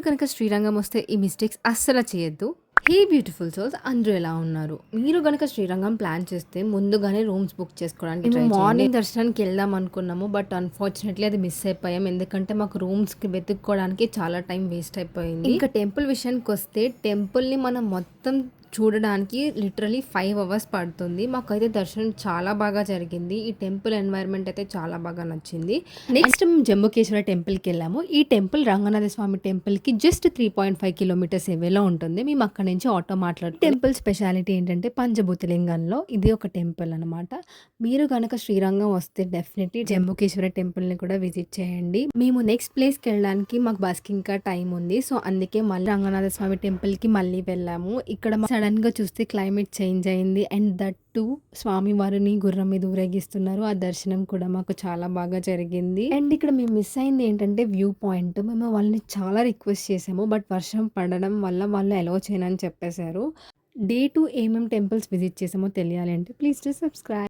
కనుక శ్రీరంగం వస్తే ఈ మిస్టేక్స్ అస్సలు చేయొద్దు. హే బ్యూటిఫుల్ సోల్స్, అందరూ ఎలా ఉన్నారు? మీరు గనక శ్రీరంగం ప్లాన్ చేస్తే ముందుగానే రూమ్స్ బుక్ చేసుకోవడానికి మేము మార్నింగ్ దర్శనానికి వెళ్దాం అనుకున్నాము. బట్ అన్ఫార్చునేట్లీ అది మిస్ అయిపోయాం. ఎందుకంటే మాకు రూమ్స్కి వెతుక్కోవడానికి చాలా టైం వేస్ట్ అయిపోయింది. ఇంకా టెంపుల్ విషయానికి వస్తే టెంపుల్ని మనం మొత్తం చూడడానికి లిటరలీ 5 అవర్స్ పడుతుంది. మాకైతే దర్శనం చాలా బాగా జరిగింది. ఈ టెంపుల్ ఎన్వైర్న్మెంట్ అయితే చాలా బాగా నచ్చింది. నెక్స్ట్ మేము జంబుకేశ్వర టెంపుల్కి వెళ్ళాము. ఈ టెంపుల్ రంగనాథ స్వామి టెంపుల్కి జస్ట్ 3.5 కిలోమీటర్స్ ఎవేలో ఉంటుంది. మేము అక్కడ నుంచి ఆటో మాట్లాడు. టెంపుల్ స్పెషాలిటీ ఏంటంటే పంచభూతలింగంలో ఇది ఒక టెంపుల్ అనమాట. మీరు కనుక శ్రీరంగం వస్తే డెఫినెట్లీ జంబుకేశ్వర టెంపుల్ని కూడా విజిట్ చేయండి. మేము నెక్స్ట్ ప్లేస్కి వెళ్ళడానికి మాకు బస్కి ఇంకా టైం ఉంది. సో అందుకే మళ్ళీ రంగనాథ స్వామి టెంపుల్కి మళ్ళీ వెళ్ళాము. ఇక్కడ సడన్ గా చూస్తే క్లైమేట్ చేంజ్ అయింది. అండ్ దట్ టు స్వామి వారిని గుర్రం మీద ఊరేగిస్తున్నారు. ఆ దర్శనం కూడా మాకు చాలా బాగా జరిగింది. అండ్ ఇక్కడ మేము మిస్ అయింది ఏంటంటే వ్యూ పాయింట్. మేము వాళ్ళని చాలా రిక్వెస్ట్ చేసాము. బట్ వర్షం పడడం వల్ల వాళ్ళు అలౌ చేయనని చెప్పేశారు. డే 2 ఏమేమి టెంపుల్స్ విజిట్ చేసామో తెలియాలి అంటే ప్లీజ్ టు సబ్స్క్రైబ్.